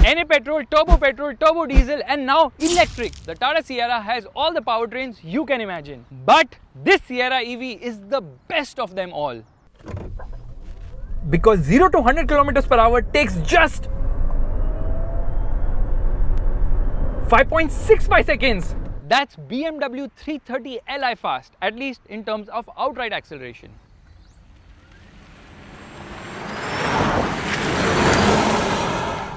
Any petrol, turbo diesel, and now electric. The Tata Sierra has all the powertrains you can imagine. But this Sierra EV is the best of them all. Because 0 to 100 kilometers per hour takes just 5.65 seconds. That's BMW 330 Li fast, at least in terms of outright acceleration.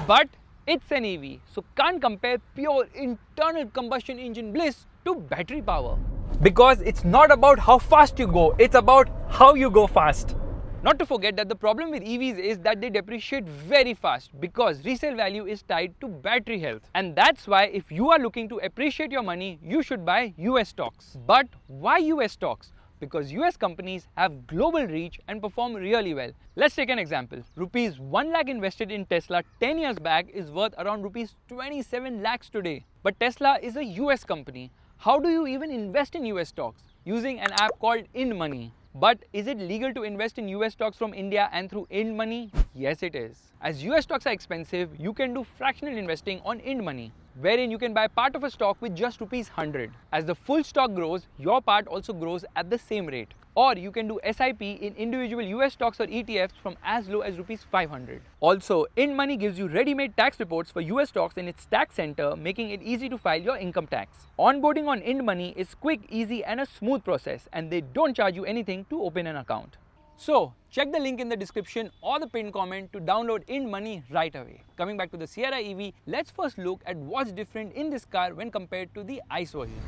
But it's an EV, so can't compare pure internal combustion engine bliss to battery power. Because it's not about how fast you go, it's about how you go fast. Not to forget that the problem with EVs is that they depreciate very fast because resale value is tied to battery health. And that's why if you are looking to appreciate your money, you should buy US stocks. But why US stocks? Because US companies have global reach and perform really well. Let's take an example. Rupees 1 lakh invested in Tesla 10 years back is worth around rupees 27 lakhs today. But Tesla is a US company. How do you even invest in US stocks? Using an app called InMoney. But is it legal to invest in US stocks from India and through InMoney? Yes, it is. As US stocks are expensive, you can do fractional investing on InMoney, wherein you can buy part of a stock with just rupees 100. As the full stock grows, your part also grows at the same rate. Or you can do SIP in individual US stocks or ETFs from as low as rupees 500. Also, InMoney gives you ready-made tax reports for US stocks in its tax center, making it easy to file your income tax. Onboarding on InMoney is quick, easy and a smooth process, and they don't charge you anything to open an account. So, check the link in the description or the pinned comment to download InMoney right away. Coming back to the Sierra EV, let's first look at what's different in this car when compared to the ICE version.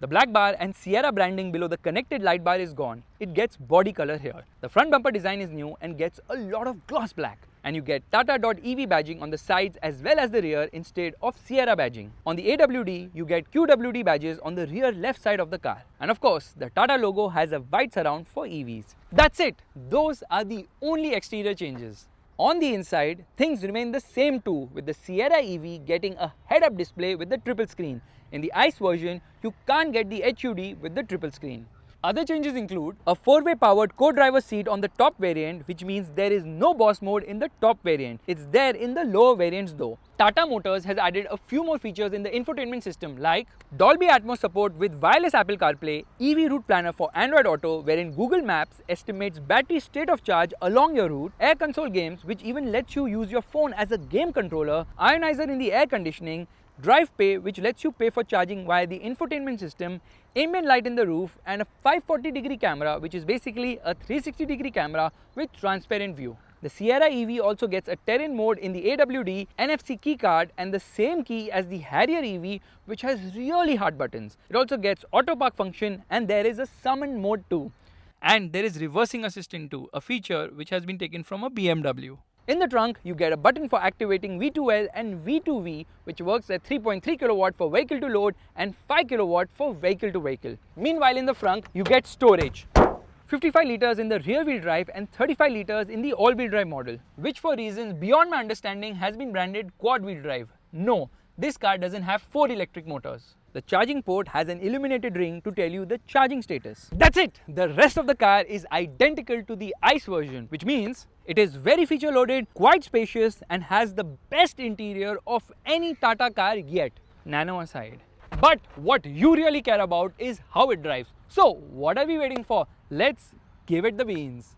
The black bar and Sierra branding below the connected light bar is gone. It gets body color here. The front bumper design is new and gets a lot of gloss black. And you get Tata.EV badging on the sides as well as the rear instead of Sierra badging. On the AWD, you get QWD badges on the rear left side of the car. And of course, the Tata logo has a white surround for EVs. That's it. Those are the only exterior changes. On the inside, things remain the same too, with the Sierra EV getting a head-up display with the triple screen. In the ICE version, you can't get the HUD with the triple screen. Other changes include a 4-way powered co-driver seat on the top variant, which means there is no boss mode in the top variant. It's there in the lower variants though. Tata Motors has added a few more features in the infotainment system like Dolby Atmos support with wireless Apple CarPlay, EV route planner for Android Auto, wherein Google Maps estimates battery state of charge along your route, air console games which even lets you use your phone as a game controller, ionizer in the air conditioning, Drive Pay, which lets you pay for charging via the infotainment system, ambient light in the roof, and a 540-degree camera, which is basically a 360-degree camera with transparent view. The Sierra EV also gets a terrain mode in the AWD, NFC key card, and the same key as the Harrier EV, which has really hard buttons. It also gets auto park function, and there is a summon mode too. And there is reversing assistant too, a feature which has been taken from a BMW. In the trunk, you get a button for activating V2L and V2V, which works at 3.3 kW for vehicle to load and 5 kW for vehicle to vehicle. Meanwhile, in the front, you get storage. 55 litres in the rear wheel drive and 35 litres in the all wheel drive model, which for reasons beyond my understanding has been branded quad wheel drive. No, this car doesn't have 4 electric motors. The charging port has an illuminated ring to tell you the charging status. That's it! The rest of the car is identical to the ICE version, which means it is very feature loaded, quite spacious, and has the best interior of any Tata car yet, nano aside. But what you really care about is how it drives. So what are we waiting for? Let's give it the beans.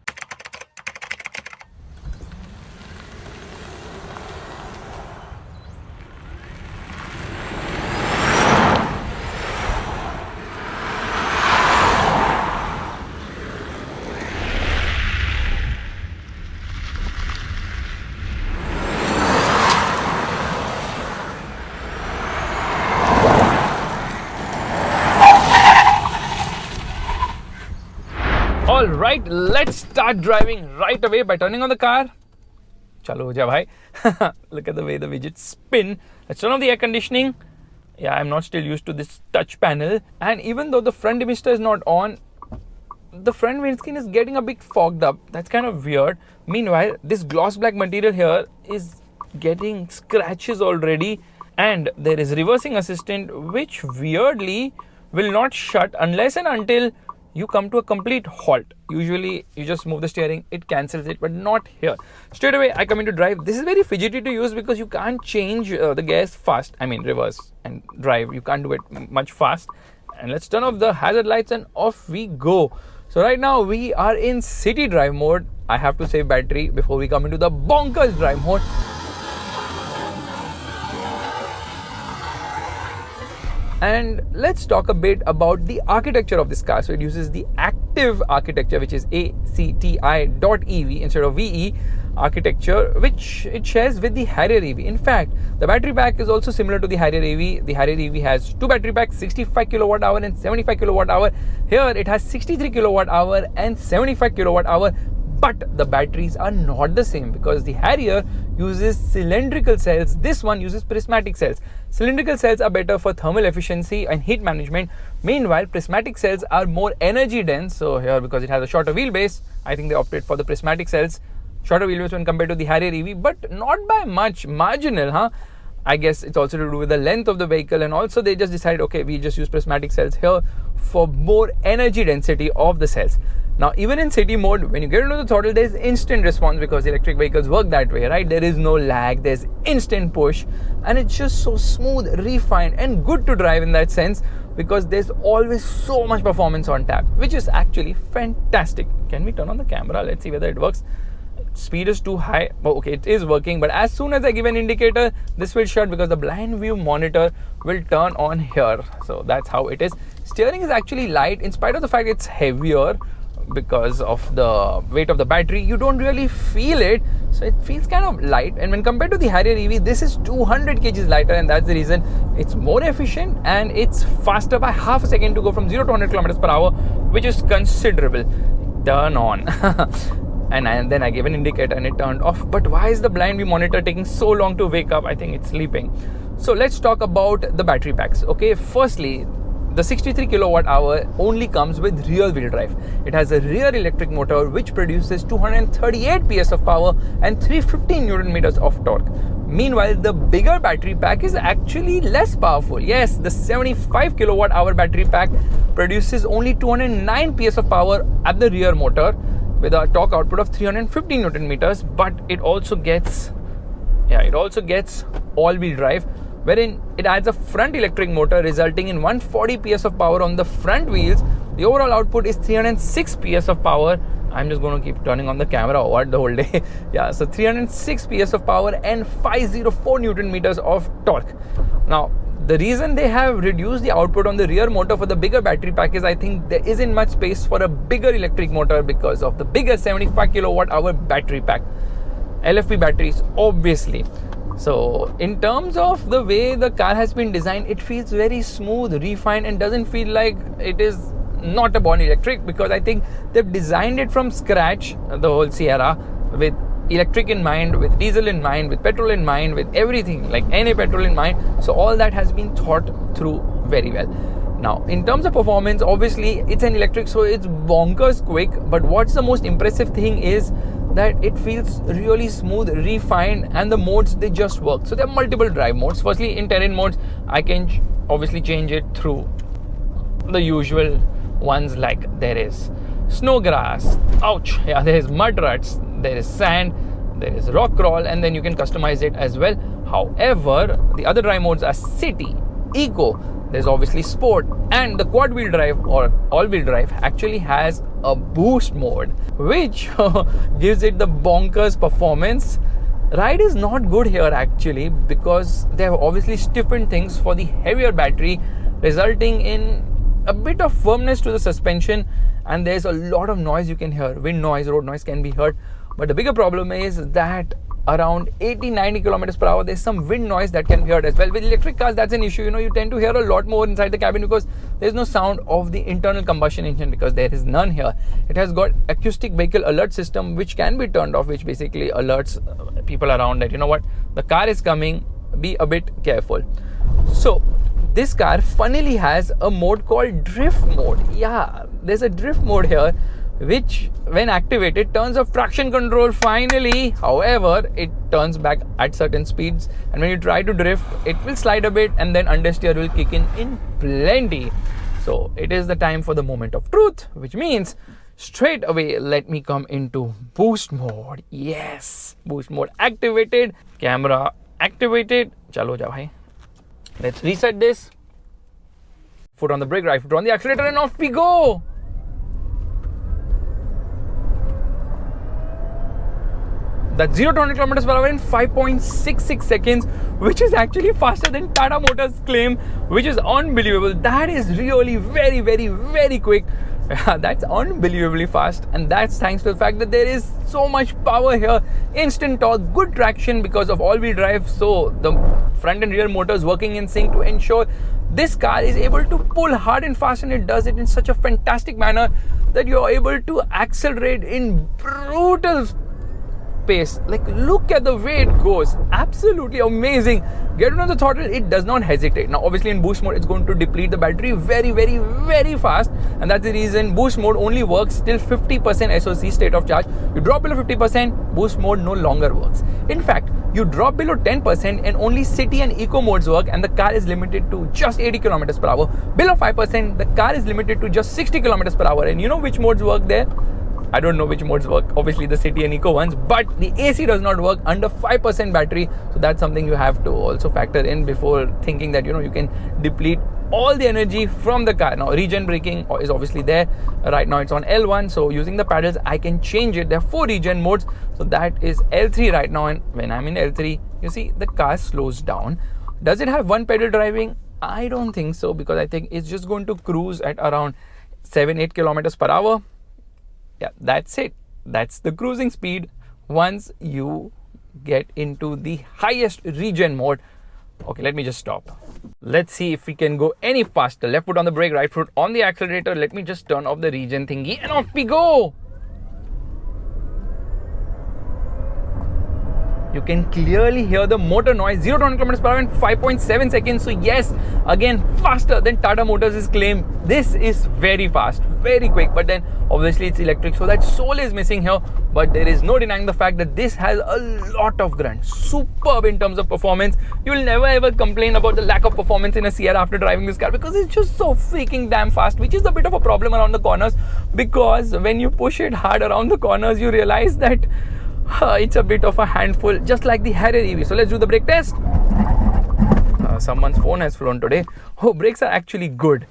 All right, let's start driving right away by turning on the car. Chalo ho ja bhai. Look at the way the widgets spin. Let's turn on the air conditioning. Yeah, I'm not still used to this touch panel. And even though the front emitter is not on, the front windscreen is getting a bit fogged up. That's kind of weird. Meanwhile, this gloss black material here is getting scratches already. And there is reversing assistant, which weirdly will not shut unless and until you come to a complete halt. Usually you just move the steering, it cancels it, but not here. Straight away I come into drive. This is very fidgety to use because you can't change the gears fast. I mean reverse and drive, you can't do it much fast. And let's turn off the hazard lights and off we go. So right now we are in city drive mode. I have to save battery before we come into the bonkers drive mode. And let's talk a bit about the architecture of this car. So it uses the active architecture, which is ACTI.EV instead of VE architecture, which it shares with the Harrier EV. In fact, the battery pack is also similar to the Harrier EV. The Harrier EV has two battery packs, 65 kilowatt hour and 75 kilowatt hour. Here it has 63 kilowatt hour and 75 kilowatt hour. But the batteries are not the same because the Harrier uses cylindrical cells. This one uses prismatic cells. Cylindrical cells are better for thermal efficiency and heat management. Meanwhile, prismatic cells are more energy dense. So here, because it has a shorter wheelbase, I think they opted for the prismatic cells. Shorter wheelbase when compared to the Harrier EV, but not by much. Marginal, huh? I guess it's also to do with the length of the vehicle, and also they just decided, okay, we just use prismatic cells here for more energy density of the cells. Now, even in city mode, when you get into the throttle, there's instant response because electric vehicles work that way, right? There is no lag, there's instant push, and it's just so smooth, refined, and good to drive in that sense because there's always so much performance on tap, which is actually fantastic. Can we turn on the camera? Let's see whether it works. Speed is too high. Oh, okay, it is working, but as soon as I give an indicator, this will shut because the blind view monitor will turn on here. So that's how it is. Steering is actually light in spite of the fact it's heavier because of the weight of the battery. You don't really feel it, so it feels kind of light. And when compared to the Harrier EV, this is 200 kgs lighter, and that's the reason it's more efficient and it's faster by half a second to go from 0 to 100 kilometers per hour, which is considerable. Turn on. And then I gave an indicator and it turned off. But why is the blind view monitor taking so long to wake up? I think it's sleeping. So let's talk about the battery packs. Okay, firstly, the 63 kilowatt hour only comes with rear wheel drive. It has a rear electric motor which produces 238 PS of power and 315 Newton meters of torque. Meanwhile, the bigger battery pack is actually less powerful. Yes, the 75 kilowatt hour battery pack produces only 209 PS of power at the rear motor with a torque output of 315 Newton meters, but it also gets all-wheel drive, wherein it adds a front electric motor resulting in 140 PS of power on the front wheels. The overall output is 306 PS of power. I'm just going to keep turning on the camera the whole day. Yeah, so 306 PS of power and 504 Newton meters of torque. Now, the reason they have reduced the output on the rear motor for the bigger battery pack is I think there isn't much space for a bigger electric motor because of the bigger 75 kilowatt hour battery pack. LFP batteries, obviously. So in terms of the way the car has been designed, it feels very smooth, refined, and doesn't feel like it is not a born electric, because I think they've designed it from scratch, the whole Sierra, with electric in mind, with diesel in mind, with petrol in mind, with everything, like NA petrol in mind. So all that has been thought through very well. Now, in terms of performance, obviously it's an electric, so it's bonkers quick. But what's the most impressive thing is that it feels really smooth, refined, and the modes, they just work. So there are multiple drive modes. Firstly, in terrain modes, I can obviously change it through the usual ones, like there is snow grass, ouch, yeah, there is mud ruts, there is sand, there is rock crawl, and then you can customize it as well. However, the other drive modes are city, eco, there's obviously sport, and the quad wheel drive or all wheel drive actually has a boost mode, which gives it the bonkers performance. Ride is not good here actually, because they have obviously stiffened things for the heavier battery, resulting in a bit of firmness to the suspension, and there's a lot of noise you can hear. Wind noise, road noise can be heard. But the bigger problem is that around 80-90 kilometers per hour. There's some wind noise that can be heard as well. With electric cars, that's an issue. You tend to hear a lot more inside the cabin because there's no sound of the internal combustion engine, because there is none here. It has got acoustic vehicle alert system which can be turned off, which basically alerts people around that, the car is coming, be a bit careful. So this car funnily has a mode called drift mode. Yeah, there's a drift mode here, which when activated turns off traction control finally. However, it turns back at certain speeds, and when you try to drift, it will slide a bit and then understeer will kick in plenty. So it is the time for the moment of truth, which means straight away let me come into boost mode. Yes, boost mode activated, camera activated. Chalo ja bhai. Let's reset this. Foot on the brake, right foot on the accelerator, and off we go. That's 0 to 100 kilometers per hour in 5.66 seconds, which is actually faster than Tata Motors claim, which is unbelievable. That is really very, very, very quick. That's unbelievably fast, and that's thanks to the fact that there is so much power here, instant torque, good traction because of all-wheel drive, so the front and rear motors working in sync to ensure this car is able to pull hard and fast, and it does it in such a fantastic manner that you're able to accelerate in brutal pace. Like, look at the way it goes. Absolutely amazing. Get on the throttle, it does not hesitate. Now obviously in boost mode it's going to deplete the battery very, very, very fast, and that's the reason boost mode only works till 50% SOC, state of charge. You drop below 50%, boost mode no longer works. In fact, you drop below 10% and only city and eco modes work, and the car is limited to just 80 kilometers per hour. Below 5%, the car is limited to just 60 kilometers per hour. And you know which modes work there? I don't know which modes work, obviously the city and eco ones, but the AC does not work under 5% battery. So that's something you have to also factor in before thinking that you can deplete all the energy from the car. Now regen braking is obviously there. Right now it's on L1, so using the paddles I can change it. There are 4 regen modes, so that is L3 right now, and when I'm in L3, you see the car slows down. Does it have one pedal driving? I don't think so, because I think it's just going to cruise at around 7-8 kilometers per hour. Yeah, that's it. That's the cruising speed once you get into the highest regen mode. Okay, let me just stop. Let's see if we can go any faster. Left foot on the brake, right foot on the accelerator. Let me just turn off the regen thingy and off we go. You can clearly hear the motor noise. 0 to 100 kilometers per hour in 5.7 seconds. So yes, again, faster than Tata Motors' claim. This is very fast, very quick. But then obviously it's electric, so that soul is missing here. But there is no denying the fact that this has a lot of grunt. Superb in terms of performance. You will never ever complain about the lack of performance in a Sierra after driving this car, because it's just so freaking damn fast, which is a bit of a problem around the corners, because when you push it hard around the corners, you realize that it's a bit of a handful, just like the Harrier EV. So let's do the brake test. Someone's phone has flown today. Oh, brakes are actually good.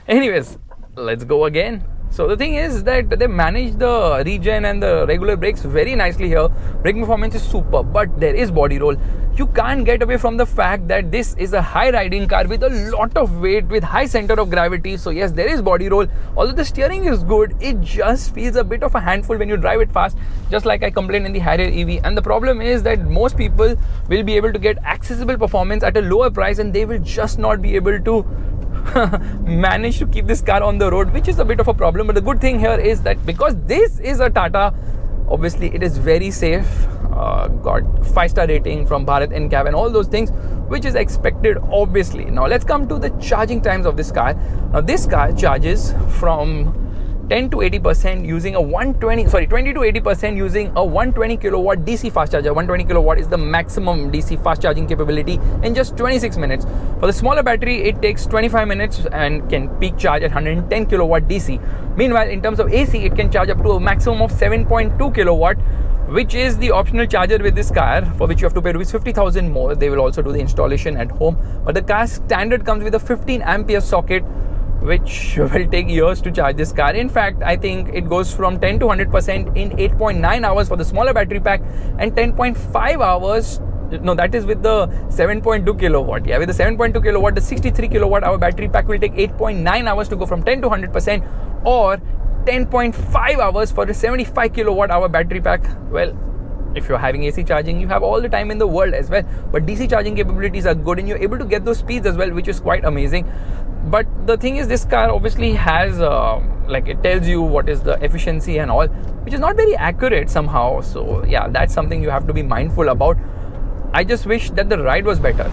Anyways, let's go again. So the thing is that they manage the regen and the regular brakes very nicely here. Braking performance is super, but there is body roll. You can't get away from the fact that this is a high riding car with a lot of weight, with high center of gravity. So yes, there is body roll. Although the steering is good, it just feels a bit of a handful when you drive it fast, just like I complained in the Harrier EV. And the problem is that most people will be able to get accessible performance at a lower price, and they will just not be able to manage to keep this car on the road, which is a bit of a problem. But the good thing here is that because this is a Tata, obviously it is very safe. Got 5-star rating from Bharat NCAP and all those things, which is expected obviously. Now let's come to the charging times of this car. Now this car charges from 10 to 80% using a 20 to 80% using a 120 kilowatt DC fast charger. 120 kilowatt is the maximum DC fast charging capability in just 26 minutes. For the smaller battery, it takes 25 minutes and can peak charge at 110 kilowatt DC. Meanwhile, in terms of AC, it can charge up to a maximum of 7.2 kilowatt, which is the optional charger with this car, for which you have to pay rupees 50,000 more. They will also do the installation at home. But the car standard comes with a 15 ampere socket, which will take years to charge this car. In fact, I think it goes from 10 to 100% in 8.9 hours for the smaller battery pack, and 10.5 hours. No, that is with the 7.2 kilowatt. Yeah, with the 7.2 kilowatt, the 63 kilowatt hour battery pack will take 8.9 hours to go from 10 to 100%, or 10.5 hours for a 75 kilowatt hour battery pack. Well, if you're having AC charging, you have all the time in the world as well. But DC charging capabilities are good and you're able to get those speeds as well, which is quite amazing. But the thing is, this car obviously has, like it tells you what is the efficiency and all, which is not very accurate somehow. So yeah, that's something you have to be mindful about. I just wish that the ride was better.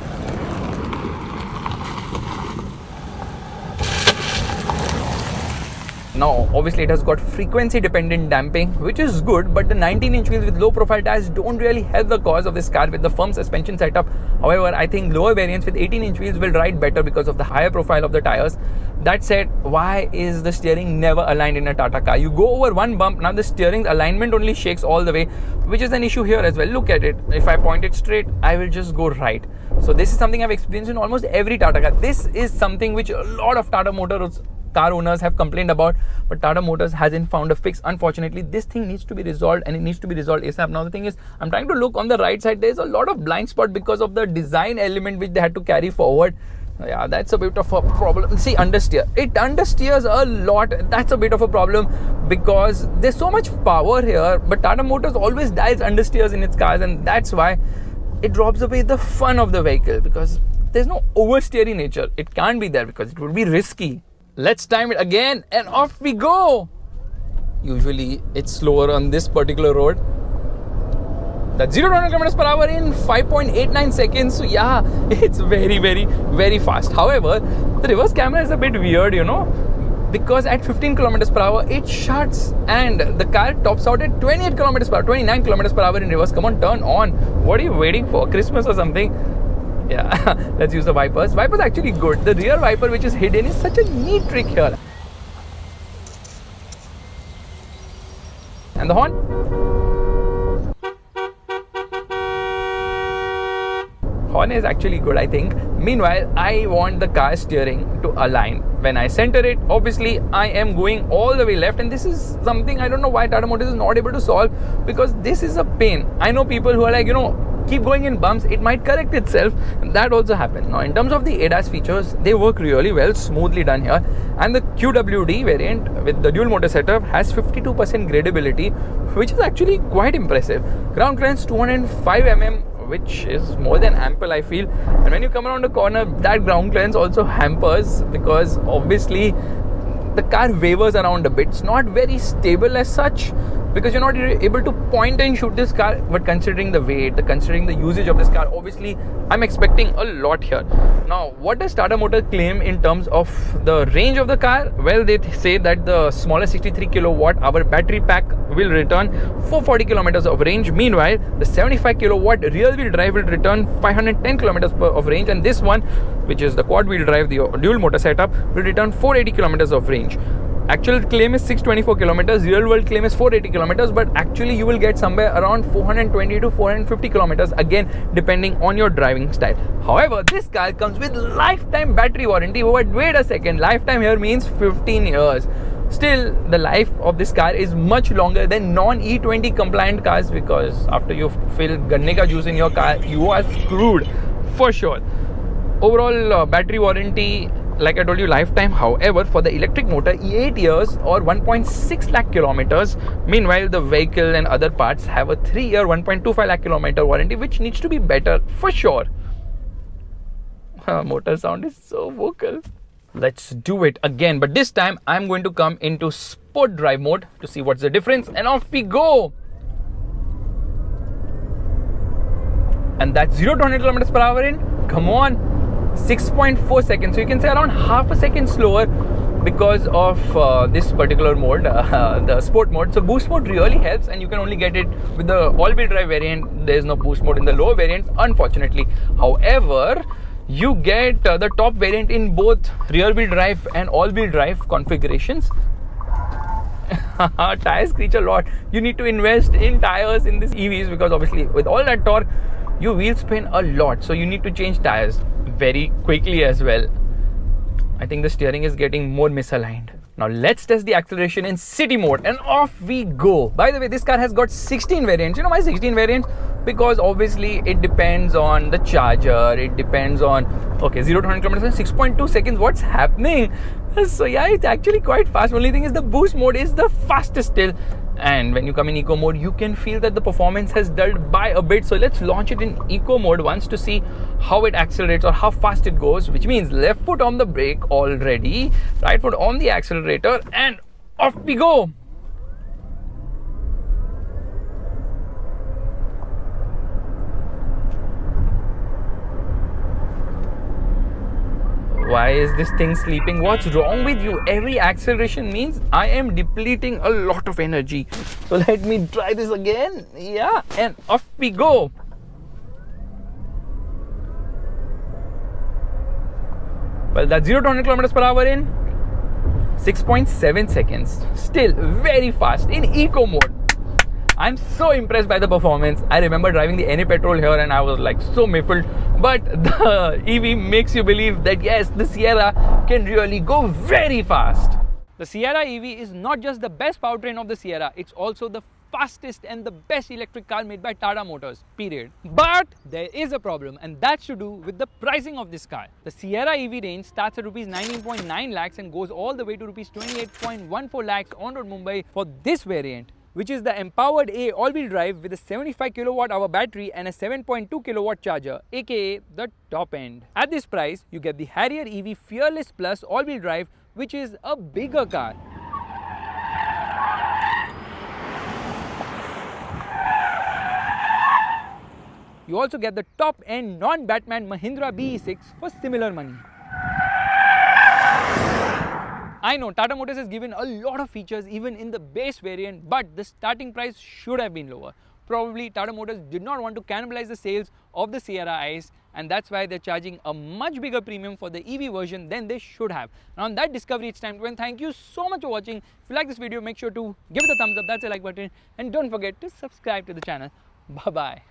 Now, obviously it has got frequency dependent damping, which is good, but the 19-inch wheels with low profile tires don't really help the cause of this car with the firm suspension setup. However, I think lower variants with 18-inch wheels will ride better because of the higher profile of the tires. That said, why is the steering never aligned in a Tata car? You go over one bump, now the steering alignment only shakes all the way, which is an issue here as well. Look at it. If I point it straight, I will just go right. So this is something I've experienced in almost every Tata car. This is something which a lot of Tata Motors car owners have complained about, but Tata Motors hasn't found a fix. Unfortunately, this thing needs to be resolved, and it needs to be resolved ASAP. Now the thing is, I'm trying to look on the right side. There's a lot of blind spot because of the design element which they had to carry forward. Yeah, that's a bit of a problem. See, understeer. It understeers a lot. That's a bit of a problem because there's so much power here, but Tata Motors always dials understeers in its cars, and that's why it drops away the fun of the vehicle, because there's no oversteering nature. It can't be there because it would be risky. Let's time it again and off we go. Usually it's slower on this particular road. That's 0 to 100 kilometers per hour in 5.89 seconds. So yeah, it's very, very, very fast. However, the reverse camera is a bit weird, you know, because at 15 kilometers per hour it shuts and the car tops out at 28 kilometers per hour, 29 kilometers per hour in reverse. Come on, turn on. What are you waiting for? Christmas or something? Yeah, let's use the wipers. Wipers are actually good. The rear wiper which is hidden is such a neat trick here. And the horn. Horn is actually good, I think. Meanwhile, I want the car steering to align. When I center it, obviously I am going all the way left, and this is something I don't know why Tata Motors is not able to solve, because this is a pain. I know people who are like, you know, keep going in bumps, it might correct itself. That also happens. Now, in terms of the ADAS features, they work really well, smoothly done here. And the QWD variant with the dual motor setup has 52% gradability, which is actually quite impressive. Ground clearance 205 mm, which is more than ample, I feel. And when you come around the corner, that ground clearance also hampers, because obviously the car wavers around a bit. It's not very stable as such, because you're not able to point and shoot this car. But considering the weight, considering the usage of this car, obviously I'm expecting a lot here. Now, what does Tata Motors claim in terms of the range of the car? Well, they say that the smaller 63 kilowatt hour battery pack will return 440 kilometers of range. Meanwhile, the 75 kilowatt rear wheel drive will return 510 kilometers of range, and this one, which is the quad wheel drive, the dual motor setup, will return 480 kilometers of range. Actual claim is 624 kilometers, real world claim is 480 kilometers, but actually you will get somewhere around 420 to 450 kilometers, again depending on your driving style. However, this car comes with lifetime battery warranty. But wait a second, lifetime here means 15 years. Still, the life of this car is much longer than non-E20 compliant cars, because after you fill ganne ka juice in your car, you are screwed for sure. Overall battery warranty, like I told you, lifetime. However, for the electric motor, 8 years or 1.6 lakh kilometers. Meanwhile, the vehicle and other parts have a 3-year 1.25 lakh kilometer warranty, which needs to be better for sure. Motor sound is so vocal. Let's do it again, but this time I'm going to come into sport drive mode to see what's the difference, and off we go. And that's 0 to 100 kilometers per hour in, come on, 6.4 seconds. So you can say around half a second slower because of this particular mode, the sport mode. So boost mode really helps, and you can only get it with the all-wheel drive variant. There is no boost mode in the lower variants, unfortunately. However, you get the top variant in both rear wheel drive and all-wheel drive configurations. Tires screech a lot. You need to invest in tires in these EVs, because obviously with all that torque, you wheel spin a lot, so you need to change tires very quickly as well. I think the steering is getting more misaligned. Now let's test the acceleration in city mode, and off we go. By the way, this car has got 16 variants. You know why 16 variants? because obviously it depends on the charger, it depends on, okay, 0 to 100 kilometers in 6.2 seconds, what's happening? So yeah, it's actually quite fast. Only thing is the boost mode is the fastest still, and when you come in eco mode, you can feel that the performance has dulled by a bit. So let's launch it in eco mode once to see how it accelerates or how fast it goes, which means left foot on the brake already, right foot on the accelerator, and off we go. Why is this thing sleeping? What's wrong with you? Every acceleration means I am depleting a lot of energy. So let me try this again. Yeah, and off we go. Well, that's 0 to 100 kilometers per hour in 6.7 seconds. Still very fast in eco mode. I'm so impressed by the performance. I remember driving the NA petrol here and I was like so miffled. But the EV makes you believe that yes, the Sierra can really go very fast. The Sierra EV is not just the best powertrain of the Sierra, it's also the fastest and the best electric car made by Tata Motors, period. But there is a problem, and that's to do with the pricing of this car. The Sierra EV range starts at rupees 19.9 lakhs and goes all the way to rupees 28.14 lakhs on road Mumbai for this variant, which is the Empowered A all-wheel drive with a 75 kWh battery and a 7.2 kW charger, aka the top end. At this price, you get the Harrier EV Fearless Plus all-wheel drive, which is a bigger car. You also get the top-end non-Batman Mahindra BE6 for similar money. I know Tata Motors has given a lot of features even in the base variant, but the starting price should have been lower. Probably Tata Motors did not want to cannibalize the sales of the Sierra Ice, and that's why they're charging a much bigger premium for the EV version than they should have. And on that discovery, it's time to end. Thank you so much for watching. If you like this video, make sure to give it a thumbs up, that's a like button, and don't forget to subscribe to the channel. Bye-bye.